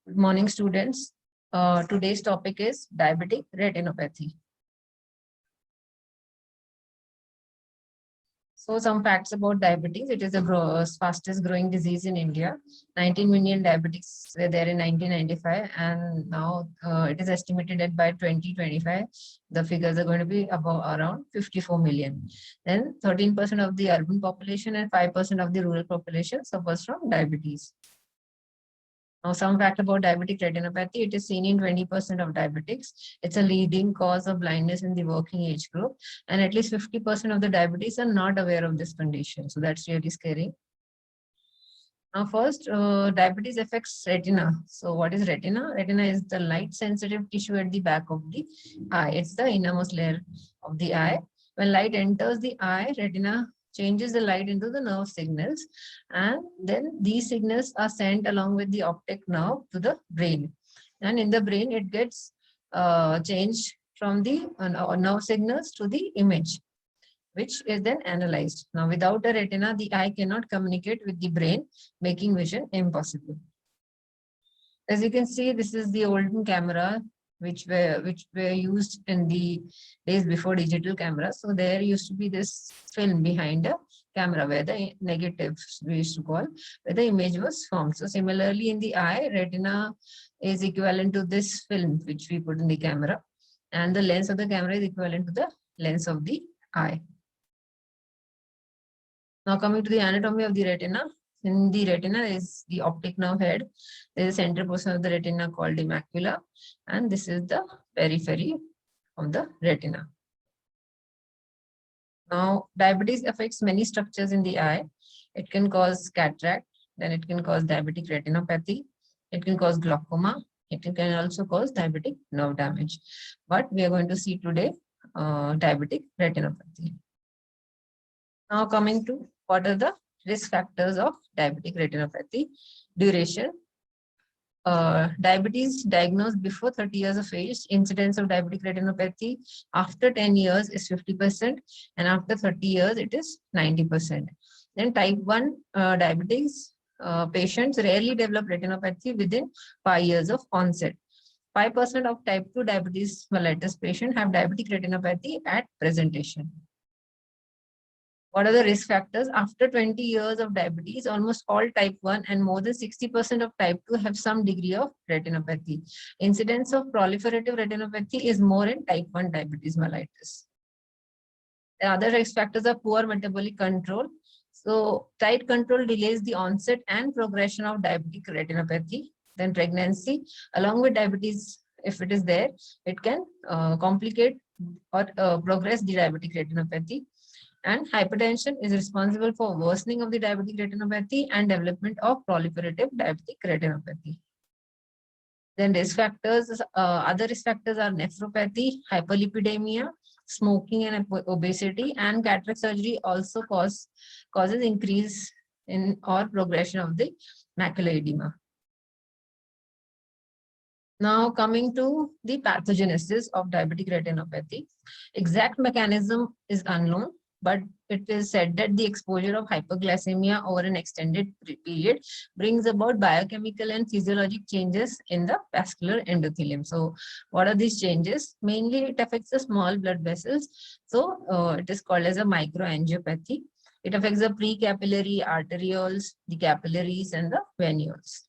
Good morning, students. Today's topic is diabetic retinopathy. So some facts about diabetes. It is the fastest growing disease in India. 19 million diabetics were there in 1995, and now it is estimated that by 2025, the figures are going to be about around 54 million. Then 13% of the urban population and 5% of the rural population suffers from diabetes. Now, some fact about diabetic retinopathy, it is seen in 20% of diabetics. It's a leading cause of blindness in the working age group. And at least 50% of the diabetes are not aware of this condition. So that's really scary. Now, first, diabetes affects retina. So what is retina? Retina is the light sensitive tissue at the back of the eye. It's the innermost layer of the eye. When light enters the eye, retina changes the light into the nerve signals, and then these signals are sent along with the optic nerve to the brain, and in the brain it gets changed from the nerve signals to the image, which is then analyzed. Now, without a retina, the eye cannot communicate with the brain, making vision impossible. As you can see, this is the olden camera which were used in the days before digital cameras. So there used to be this film behind a camera where the negative, we used to call, where the image was formed. So similarly in the eye, retina is equivalent to this film which we put in the camera, and the lens of the camera is equivalent to the lens of the eye. Now coming to the anatomy of the retina. In the retina is the optic nerve head. There is a central portion of the retina called the macula, and this is the periphery of the retina. Now, diabetes affects many structures in the eye. It can cause cataract, then it can cause diabetic retinopathy, it can cause glaucoma, it can also cause diabetic nerve damage. But we are going to see today diabetic retinopathy. Now coming to what are the risk factors of diabetic retinopathy. Duration. Diabetes diagnosed before 30 years of age, incidence of diabetic retinopathy after 10 years is 50%, and after 30 years it is 90%. Then type 1 diabetes patients rarely develop retinopathy within 5 years of onset. 5% of type 2 diabetes mellitus patients have diabetic retinopathy at presentation. What are the risk factors? After 20 years of diabetes, almost all type 1 and more than 60% of type 2 have some degree of retinopathy. Incidence of proliferative retinopathy is more in type 1 diabetes mellitus. The other risk factors are poor metabolic control. So tight control delays the onset and progression of diabetic retinopathy. Then pregnancy, along with diabetes, if it is there, it can complicate or progress the diabetic retinopathy. And hypertension is responsible for worsening of the diabetic retinopathy and development of proliferative diabetic retinopathy. Then risk factors, other risk factors are nephropathy, hyperlipidemia, smoking and obesity, and cataract surgery also causes increase in or progression of the macular edema. Now coming to the pathogenesis of diabetic retinopathy. Exact mechanism is unknown, but it is said that the exposure of hyperglycemia over an extended period brings about biochemical and physiologic changes in the vascular endothelium. So what are these changes? Mainly it affects the small blood vessels. So it is called as a microangiopathy. It affects the precapillary arterioles, the capillaries, and the venules.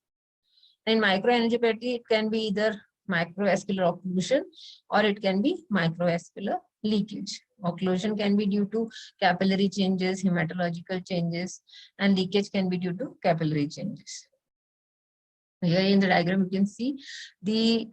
In microangiopathy, it can be either microvascular occlusion or it can be microvascular leakage. Occlusion can be due to capillary changes, hematological changes, and leakage can be due to capillary changes. Here in the diagram, you can see there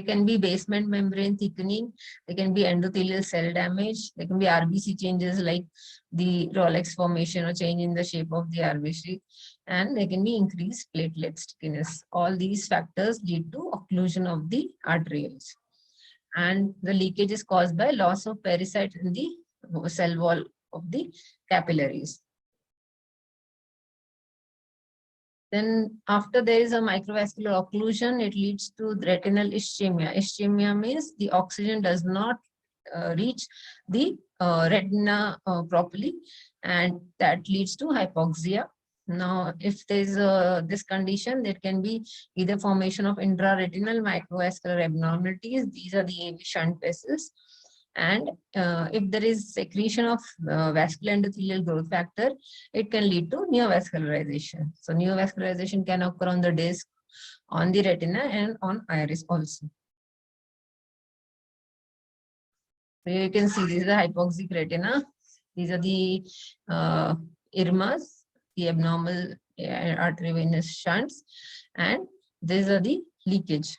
can be basement membrane thickening, there can be endothelial cell damage, there can be RBC changes like the Rolex formation or change in the shape of the RBC, and there can be increased platelet stickiness. All these factors lead to occlusion of the arterioles. And the leakage is caused by loss of pericyte in the cell wall of the capillaries. Then after there is a microvascular occlusion, it leads to retinal ischemia. Ischemia means the oxygen does not reach the retina properly, and that leads to hypoxia. Now, if there's this condition, there can be either formation of intraretinal microvascular abnormalities. These are the AV shunt vessels. And if there is secretion of vascular endothelial growth factor, it can lead to neovascularization. So neovascularization can occur on the disc, on the retina, and on iris also. So you can see this is the hypoxic retina. These are the IRMAs, the abnormal arteriovenous shunts, and these are the leakage.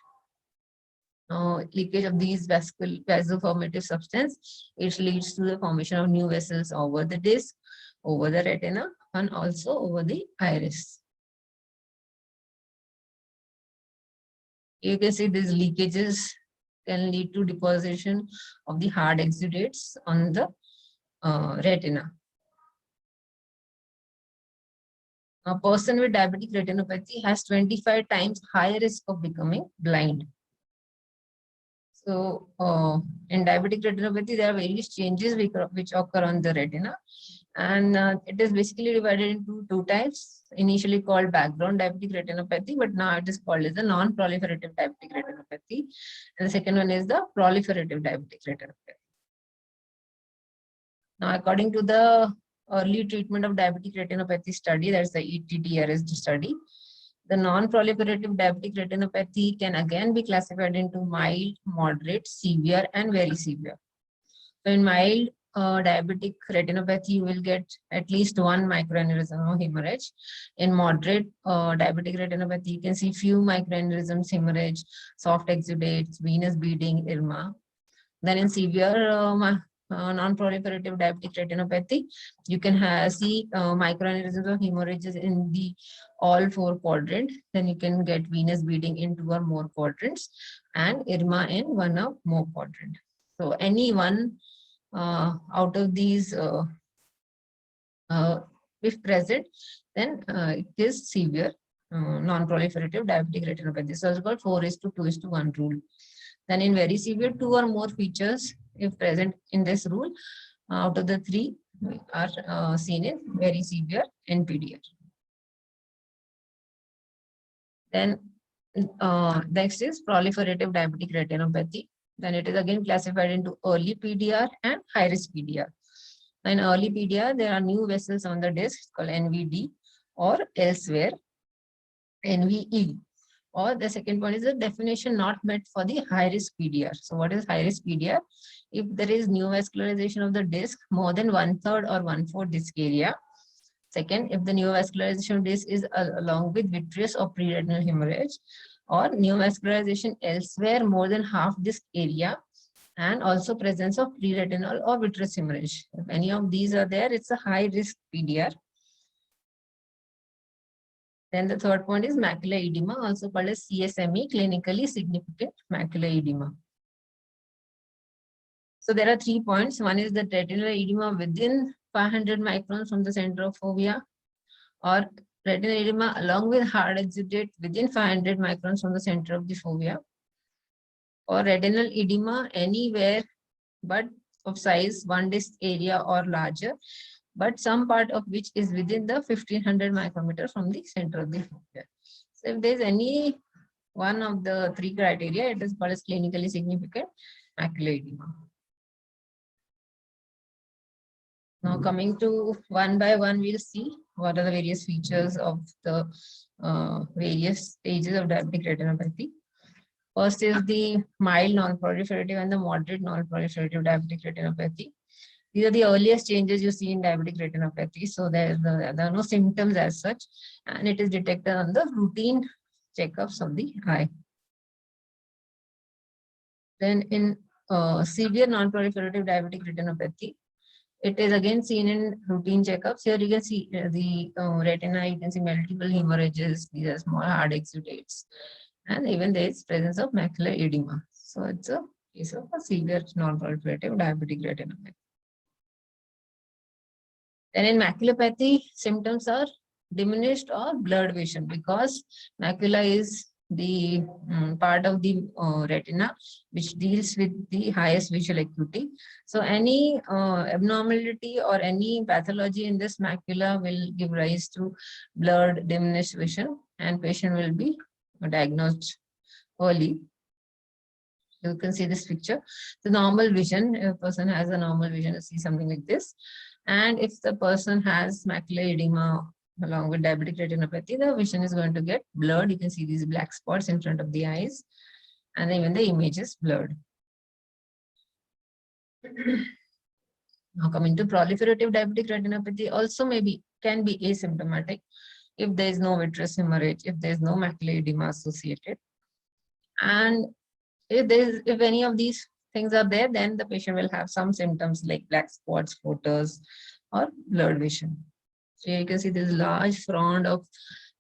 Leakage of these vasoformative substance, it leads to the formation of new vessels over the disc, over the retina, and also over the iris. You can see these leakages can lead to deposition of the hard exudates on the retina. A person with diabetic retinopathy has 25 times higher risk of becoming blind. So in diabetic retinopathy, there are various changes which occur on the retina. And it is basically divided into two types, initially called background diabetic retinopathy, but now it is called as the non-proliferative diabetic retinopathy. And the second one is the proliferative diabetic retinopathy. Now, according to the early treatment of diabetic retinopathy study, that's the ETDRS study, the non-proliferative diabetic retinopathy can again be classified into mild, moderate, severe, and very severe. So in mild diabetic retinopathy, you will get at least one microaneurysm or hemorrhage. In moderate diabetic retinopathy, you can see few microaneurysms, hemorrhage, soft exudates, venous bleeding, IRMA. Then in severe non-proliferative diabetic retinopathy, you can see microaneurysms or hemorrhages in the all four quadrants. Then you can get venous bleeding in two or more quadrants and IRMA in one or more quadrant. So any one out of these, if present, then it is severe non-proliferative diabetic retinopathy. So it's called 4:2:1 rule. Then in very severe, two or more features, if present in this rule, out of the three are seen in very severe NPDR. Then next is proliferative diabetic retinopathy. Then it is again classified into early PDR and high risk PDR. In early PDR, there are new vessels on the disc called NVD or elsewhere NVE. Or the second point is the definition not met for the high risk PDR. So what is high risk PDR? If there is neovascularization of the disc more than 1/3 or 1/4 disc area. Second, if the neovascularization of disc is along with vitreous or preretinal hemorrhage, or neovascularization elsewhere more than half disc area, and also presence of preretinal or vitreous hemorrhage. If any of these are there, it's a high risk PDR. Then the third point is macular edema, also called as CSME, clinically significant macular edema. So there are 3 points. One is the retinal edema within 500 microns from the center of fovea, or retinal edema along with hard exudate within 500 microns from the center of the fovea, or retinal edema anywhere but of size 1 disc area or larger, but some part of which is within the 1500 micrometer from the center of the fovea. So if there is any one of the 3 criteria, it is called as clinically significant macular edema. Now coming to one by one, we'll see what are the various features of the various stages of diabetic retinopathy. First is the mild non-proliferative and the moderate non-proliferative diabetic retinopathy. These are the earliest changes you see in diabetic retinopathy. So there are no symptoms as such, and it is detected on the routine checkups of the eye. Then in severe non-proliferative diabetic retinopathy, it is again seen in routine checkups. Here you can see the retina, you can see multiple hemorrhages, these are small hard exudates, and even there is presence of macular edema. So it's a case of a severe non-proliferative diabetic retinopathy. Then in maculopathy, symptoms are diminished or blurred vision because macula is the part of the retina which deals with the highest visual acuity. So any abnormality or any pathology in this macula will give rise to blurred, diminished vision, and patient will be diagnosed early. You can see this picture. The normal vision, if a person has a normal vision, you see something like this. And if the person has macular edema along with diabetic retinopathy, the vision is going to get blurred. You can see these black spots in front of the eyes, and even the image is blurred. Now coming to proliferative diabetic retinopathy, also can be asymptomatic if there is no vitreous hemorrhage, if there is no macular edema associated. And if any of these things are there, then the patient will have some symptoms like black spots, floaters, or blurred vision. So you can see this large front of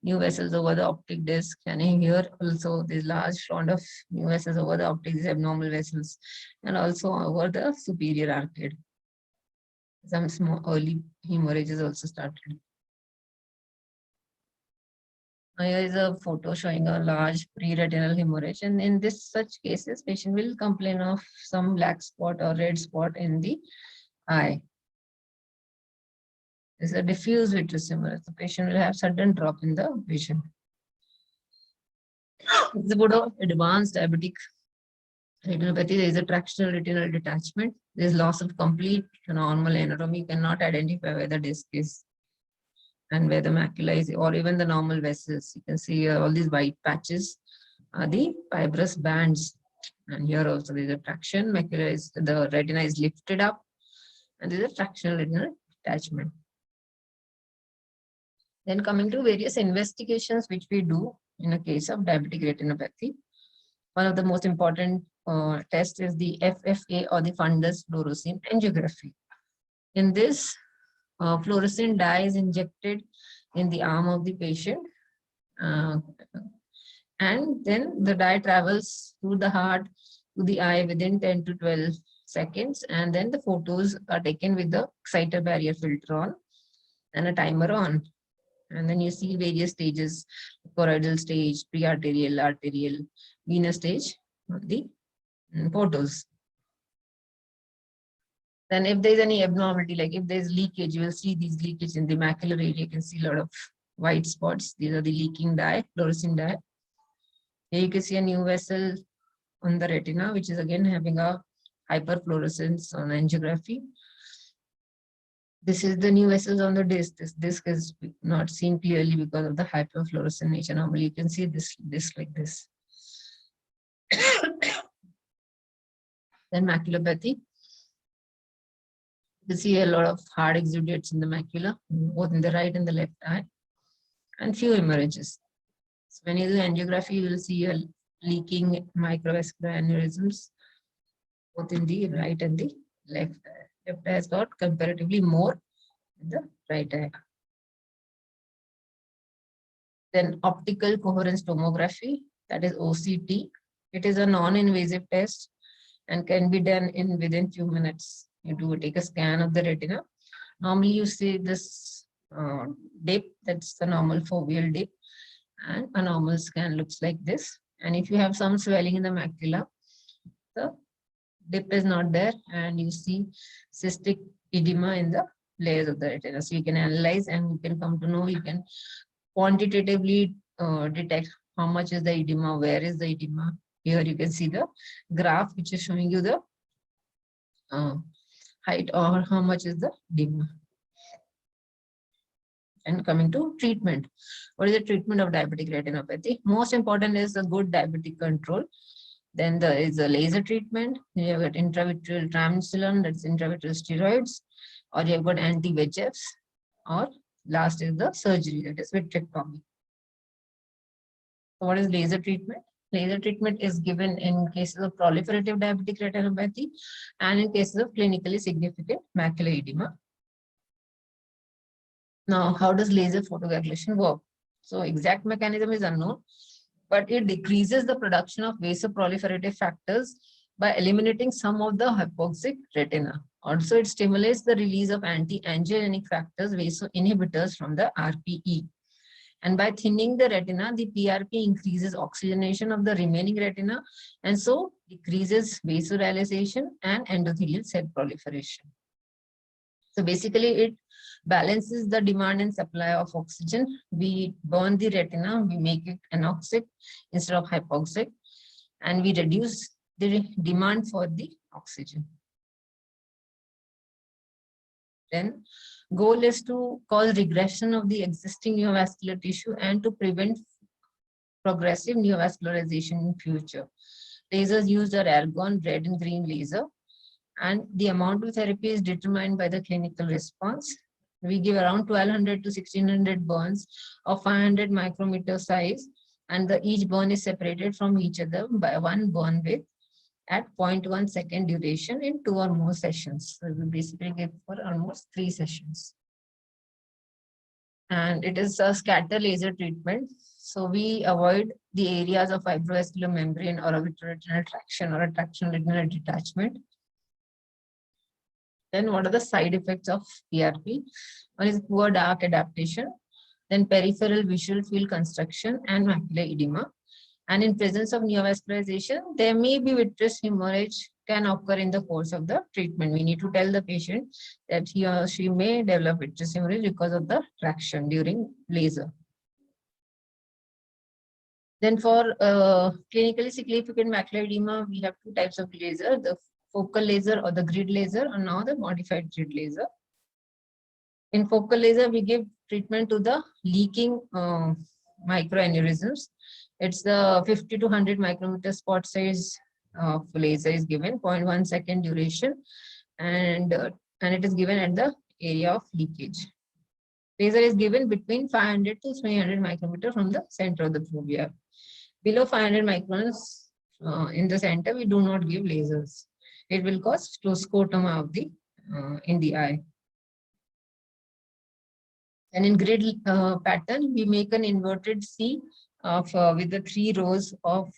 new vessels over the optic disc, and here also this large front of new vessels over the optic, these abnormal vessels, and also over the superior arcade. Some small early hemorrhages also started. Here is a photo showing a large pre-retinal hemorrhage, and in such cases, patient will complain of some black spot or red spot in the eye. This is a diffuse vitreous hemorrhage. The patient will have sudden drop in the vision. It's about advanced diabetic retinopathy. There is a tractional retinal detachment. There is loss of complete normal anatomy. You cannot identify where the disc is and where the macula is, or even the normal vessels. You can see all these white patches are the fibrous bands. And here also there is a traction. Macula is, the retina is lifted up, and there is a tractional retinal detachment. Then coming to various investigations which we do in a case of diabetic retinopathy. One of the most important tests is the FFA, or the fundus fluorescein angiography. In this, fluorescent dye is injected in the arm of the patient, and then the dye travels through the heart to the eye within 10 to 12 seconds, and then the photos are taken with the exciter barrier filter on and a timer on. And then you see various stages: choroidal stage, pre-arterial, arterial, venous stage of the photos. Then if there's any abnormality, like if there's leakage, you will see these leakage in the macular area. You can see a lot of white spots. These are the leaking dye, fluorescent dye. Here you can see a new vessel on the retina, which is again having a hyperfluorescence on angiography. This is the new vessels on the disc. This disc is not seen clearly because of the hyperfluorescent nature. Normally you can see this disc like this. Then maculopathy. You see a lot of hard exudates in the macula, both in the right and the left eye, and few hemorrhages. So when you do angiography, you will see a leaking microvascular aneurysms, both in the right and the left eye. Left eye has got comparatively more in the right eye. Then optical coherence tomography, that is OCT. It is a non-invasive test and can be done within few minutes. You take a scan of the retina. Normally you see this dip, that's the normal foveal dip, and a normal scan looks like this. And if you have some swelling in the macula, the dip is not there, and you see cystic edema in the layers of the retina. So you can analyze, and you can come to know, you can quantitatively detect how much is the edema, where is the edema. Here you can see the graph which is showing you the height or how much is the edema. And coming to treatment, what is the treatment of diabetic retinopathy? Most important is a good diabetic control. Then there is a laser treatment. You have got intravitreal triamcinolone, that's intravitreal steroids, or you have got anti-VEGFs, or last is the surgery, that is vitrectomy. So what is laser treatment? Laser treatment is given in cases of proliferative diabetic retinopathy and in cases of clinically significant macular edema. Now, how does laser photocoagulation work? So exact mechanism is unknown, but it decreases the production of vasoproliferative factors by eliminating some of the hypoxic retina. Also, it stimulates the release of anti-angiogenic factors, vasoinhibitors from the RPE. And by thinning the retina, the PRP increases oxygenation of the remaining retina and so decreases vasodilation and endothelial cell proliferation. So basically it balances the demand and supply of oxygen. We burn the retina, we make it anoxic instead of hypoxic, and we reduce the demand for the oxygen. Then goal is to cause regression of the existing neovascular tissue and to prevent progressive neovascularization in future. Lasers used are argon, red and green laser, and the amount of therapy is determined by the clinical response. We give around 1200 to 1600 burns of 500 micrometer size, and each burn is separated from each other by one burn width at 0.1 second duration in 2 or more sessions. So we basically give for almost 3 sessions. And it is a scatter laser treatment. So we avoid the areas of fibrovascular membrane or a vitreoretinal traction or a traction retinal detachment. Then what are the side effects of PRP? One is poor dark adaptation, then peripheral visual field construction and macular edema. And in presence of neovascularization, there may be vitreous hemorrhage can occur in the course of the treatment. We need to tell the patient that he or she may develop vitreous hemorrhage because of the traction during laser. Then for clinically significant macular edema, we have 2 types of laser, the focal laser or the grid laser, and now the modified grid laser. In focal laser, we give treatment to the leaking microaneurysms. It's the 50 to 100 micrometer spot size laser is given, 0.1 second duration, and it is given at the area of leakage. Laser is given between 500 to 300 micrometer from the center of the fovea. Below 500 microns in the center, we do not give lasers. It will cause scotoma of the in the eye. And in grid pattern, we make an inverted C of with the 3 rows of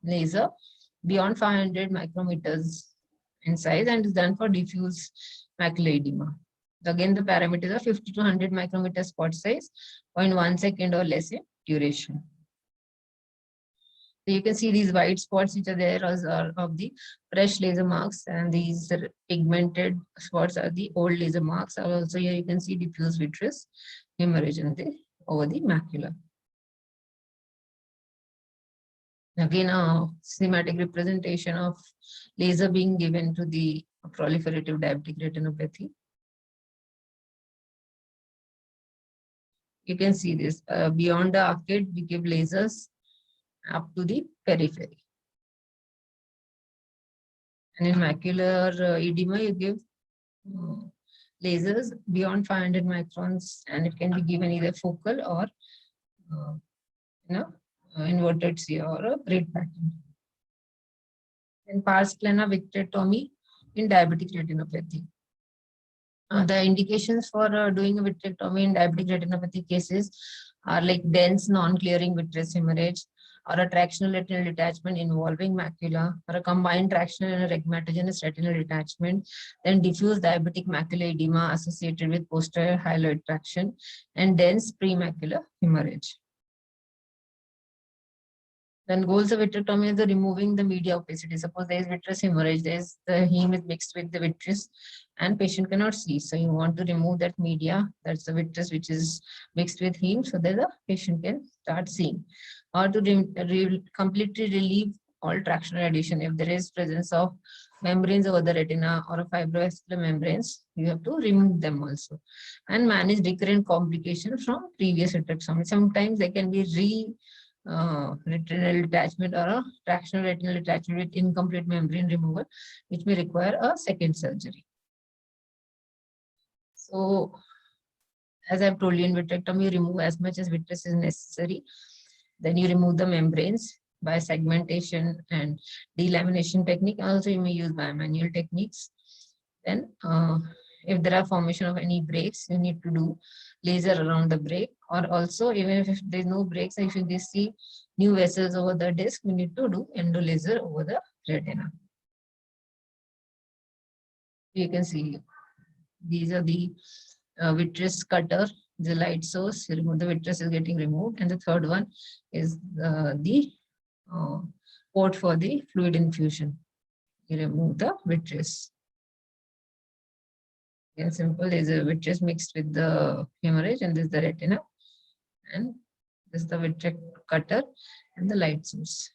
laser beyond 500 micrometers in size and is done for diffuse macular edema. Again, the parameters are 50 to 100 micrometer spot size, 0.1 second or less in duration. So you can see these white spots which are there are of the fresh laser marks, and these pigmented spots are the old laser marks. Also here you can see diffuse vitreous hemorrhage over the macula. Again, a schematic representation of laser being given to the proliferative diabetic retinopathy. You can see this. Beyond the arcade, we give lasers up to the periphery. And in macular edema, you give lasers beyond 500 microns, and it can be given either focal or inverted C or a grid pattern. And pars plana vitrectomy in diabetic retinopathy. The indications for doing a vitrectomy in diabetic retinopathy cases are like dense non-clearing vitreous hemorrhage, or a tractional retinal detachment involving macula, or a combined tractional and a rhegmatogenous retinal detachment, then diffuse diabetic macular edema associated with posterior hyaloid traction, and dense premacular hemorrhage. Then goals of vitrectomy is the removing the media opacity. Suppose there is vitreous hemorrhage, the heme is mixed with the vitreous and patient cannot see. So you want to remove that media, that's the vitreous which is mixed with heme, so that the patient can start seeing. Or to completely relieve all tractional adhesion. If there is presence of membranes over the retina or a fibrovascular membranes, you have to remove them also. And manage recurrent complications from previous vitrectomy. Sometimes they can be retinal detachment or a tractional retinal detachment with incomplete membrane removal, which may require a second surgery. So, as I've told you, in vitrectomy, you remove as much as vitreous is necessary. Then you remove the membranes by segmentation and delamination technique. Also, you may use biomanual techniques. Then, if there are formation of any breaks, you need to do laser around the break, or also even if there's no breaks, if you see new vessels over the disc, we need to do endo laser over the retina. You can see these are the vitreous cutter the light source, you remove the vitreous is getting removed. And the third one is the port for the fluid infusion. You remove the vitreous. Again, simple, there's a vitreous mixed with the hemorrhage, and this is the retina. And this is the vitreous cutter and the light source.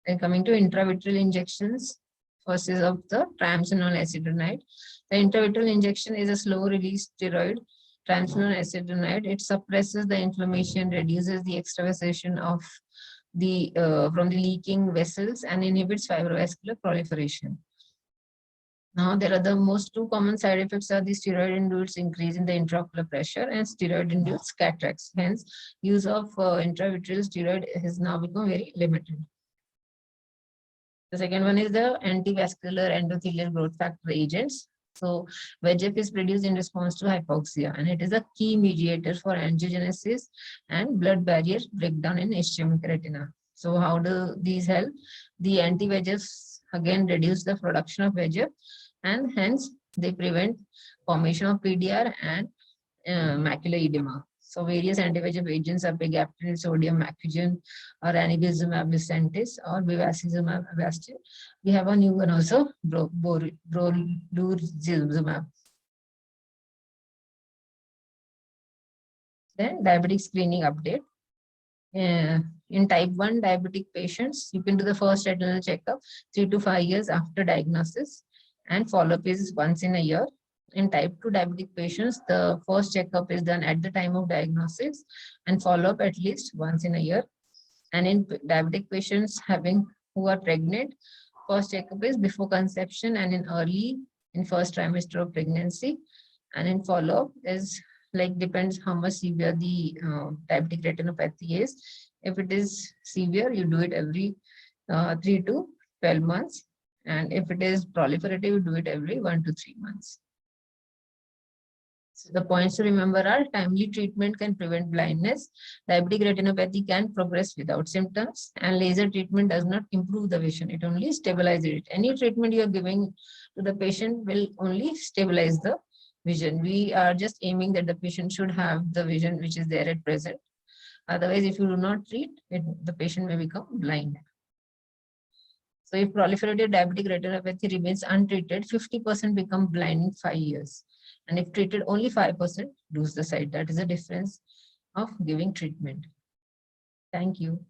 And coming to intravitreal injections, first is of the triamcinolone acetonide. The intravitreal injection is a slow release steroid, triamcinolone acetonide. It suppresses the inflammation, reduces the extravasation of the from the leaking vessels, and inhibits fibrovascular proliferation. Now, there are the most two common side effects are the steroid-induced increase in the intraocular pressure and steroid-induced cataracts. Hence, use of intravitreal steroid has now become very limited. The second one is the antivascular endothelial growth factor agents. So VEGF is produced in response to hypoxia, and it is a key mediator for angiogenesis and blood barrier breakdown in ischemic retina. So how do these help? The anti-VEGFs again reduce the production of VEGF, and hence they prevent formation of PDR and macular edema. So various anti-VEGF agents are pegaptan, sodium macugen, or ranibizumab, Lucentis, or bevacizumab, Avastin. We have a new one also, brolucizumab. Then diabetic screening update. In type 1 diabetic patients, you can do the first retinal checkup 3 to 5 years after diagnosis, and follow-up is once in a year. In type 2 diabetic patients, the first checkup is done at the time of diagnosis and follow-up at least once in a year. And in diabetic patients who are pregnant, first checkup is before conception and in first trimester of pregnancy. And in follow-up is depends how much severe the diabetic retinopathy is. If it is severe, you do it every 3 to 12 months. And if it is proliferative, you do it every 1 to 3 months. So the points to remember are: timely treatment can prevent blindness, diabetic retinopathy can progress without symptoms, and laser treatment does not improve the vision, it only stabilizes it. Any treatment you are giving to the patient will only stabilize the vision. We are just aiming that the patient should have the vision which is there at present. Otherwise, if you do not treat it, the patient may become blind. So if proliferative diabetic retinopathy remains untreated, 50% become blind in 5 years. And if treated, only 5% lose the sight. That is the difference of giving treatment. Thank you.